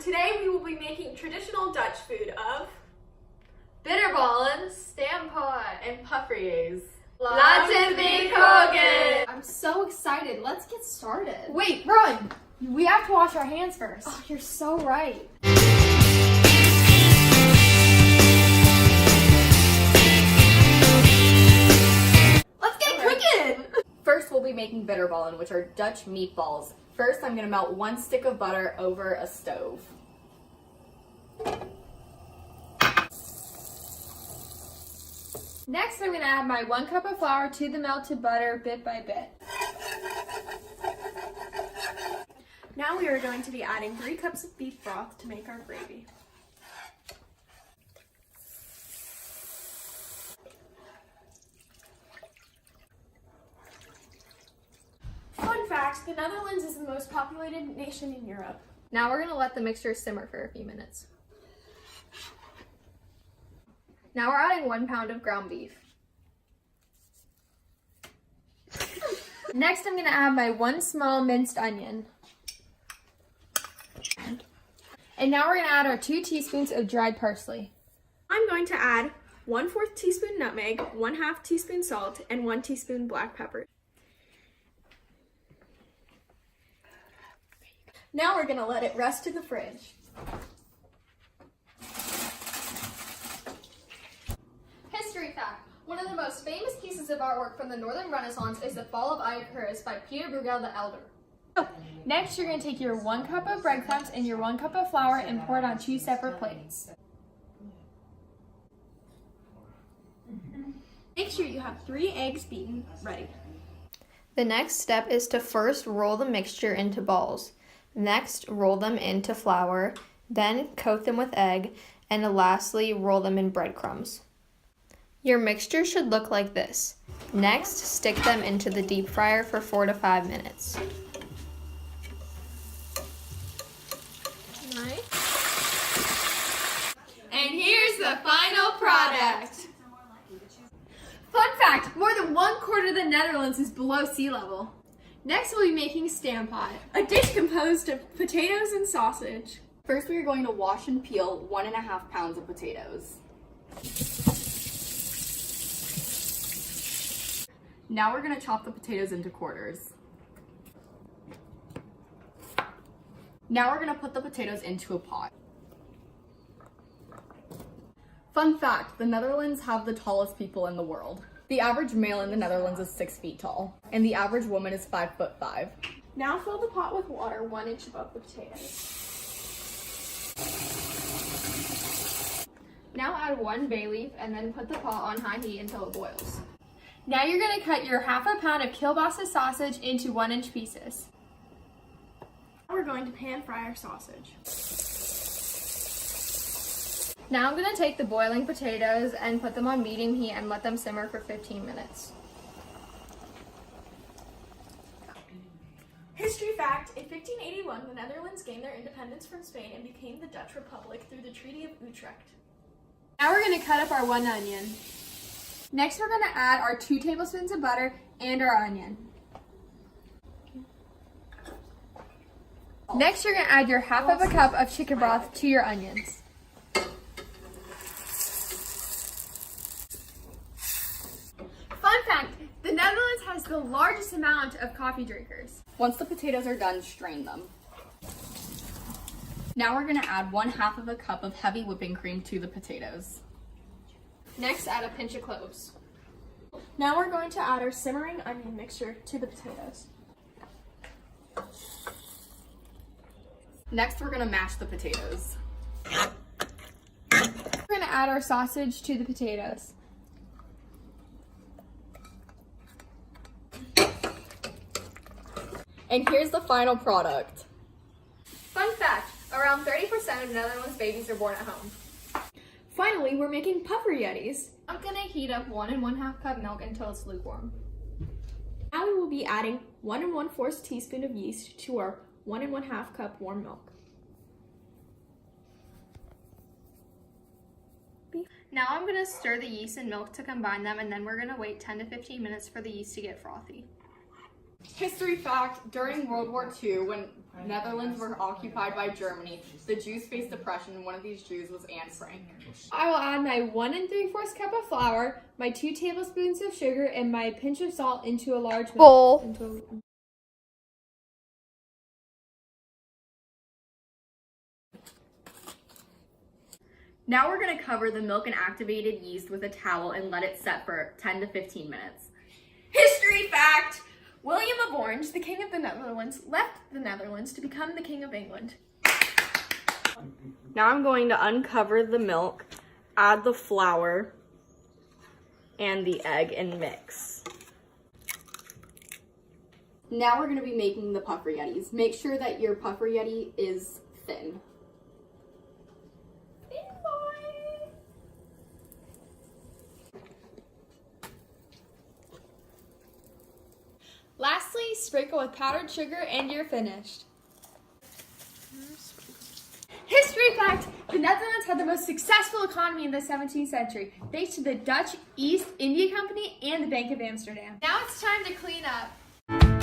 Today we will be making traditional Dutch food of bitterballen, stamppot, and puffertjes. Laten we koken! I'm so excited. Let's get started. Wait, run! We have to wash our hands first. Oh, you're so right. Let's get cooking! First, we'll be making bitterballen, which are Dutch meatballs. First, I'm gonna melt 1 stick of butter over a stove. Next, I'm gonna add my 1 cup of flour to the melted butter bit by bit. Now we are going to be adding 3 cups of beef broth to make our gravy. Fun fact, the Netherlands is the most populated nation in Europe. Now we're gonna let the mixture simmer for a few minutes. Now we're adding 1 pound of ground beef. Next, I'm gonna add my 1 small minced onion. And now we're gonna add our 2 teaspoons of dried parsley. I'm going to add 1/4 teaspoon nutmeg, 1/2 teaspoon salt, and 1 teaspoon black pepper. Now we're gonna let it rest in the fridge. History fact. One of the most famous pieces of artwork from the Northern Renaissance is The Fall of Icarus by Peter Bruegel the Elder. Next, you're gonna take your 1 cup of breadcrumbs and your 1 cup of flour and pour it on 2 separate plates. Make sure you have 3 eggs beaten ready. The next step is to first roll the mixture into balls. Next, roll them into flour, then coat them with egg, and lastly, roll them in breadcrumbs. Your mixture should look like this. Next, stick them into the deep fryer for 4 to 5 minutes. Nice. And here's the final product. Fun fact, more than 1/4 of the Netherlands is below sea level. Next, we'll be making stamppot. A dish composed of potatoes and sausage. First, we are going to wash and peel 1.5 pounds of potatoes. Now we're going to chop the potatoes into quarters. Now we're going to put the potatoes into a pot. Fun fact, the Netherlands have the tallest people in the world. The average male in the Netherlands is 6 feet tall, and the average woman is 5'5". Now fill the pot with water 1 inch above the potatoes. Now add 1 bay leaf and then put the pot on high heat until it boils. Now you're gonna cut your 1/2 pound of kielbasa sausage into 1-inch pieces. Now we're going to pan fry our sausage. Now I'm going to take the boiling potatoes and put them on medium heat and let them simmer for 15 minutes. History fact, in 1581, the Netherlands gained their independence from Spain and became the Dutch Republic through the Treaty of Utrecht. Now we're gonna cut up our 1 onion. Next, we're gonna add our 2 tablespoons of butter and our onion. Next, you're gonna add your 1/2 cup of chicken broth to your onions. Fun fact, the Netherlands has the largest amount of coffee drinkers. Once the potatoes are done, strain them. Now we're going to add 1/2 cup of heavy whipping cream to the potatoes. Next, add a pinch of cloves. Now we're going to add our simmering onion mixture to the potatoes. Next, we're going to mash the potatoes. We're gonna add our sausage to the potatoes. And here's the final product. Fun fact, around 30% of Netherlands babies are born at home. Finally, we're making puffertjes. I'm going to heat up 1 1/2 cup milk until it's lukewarm. Now we will be adding 1 1/4 teaspoon of yeast to our 1 1/2 cup warm milk. Now I'm going to stir the yeast and milk to combine them, and then we're going to wait 10 to 15 minutes for the yeast to get frothy. History fact, during World War II, when Netherlands were occupied by Germany, the Jews faced oppression, and one of these Jews was Anne Frank. I will add my 1 3/4 cup of flour, my 2 tablespoons of sugar, and my pinch of salt into a large Bowl. Now we're going to cover the milk and activated yeast with a towel and let it set for 10 to 15 minutes. History fact! William of Orange, the King of the Netherlands, left the Netherlands to become the King of England. Now I'm going to uncover the milk, add the flour and the egg and mix. Now we're going to be making the pufferyettis. Make sure that your pufferyetti is thin. Lastly, sprinkle with powdered sugar and you're finished. History fact! The Netherlands had the most successful economy in the 17th century, thanks to the Dutch East India Company and the Bank of Amsterdam. Now it's time to clean up.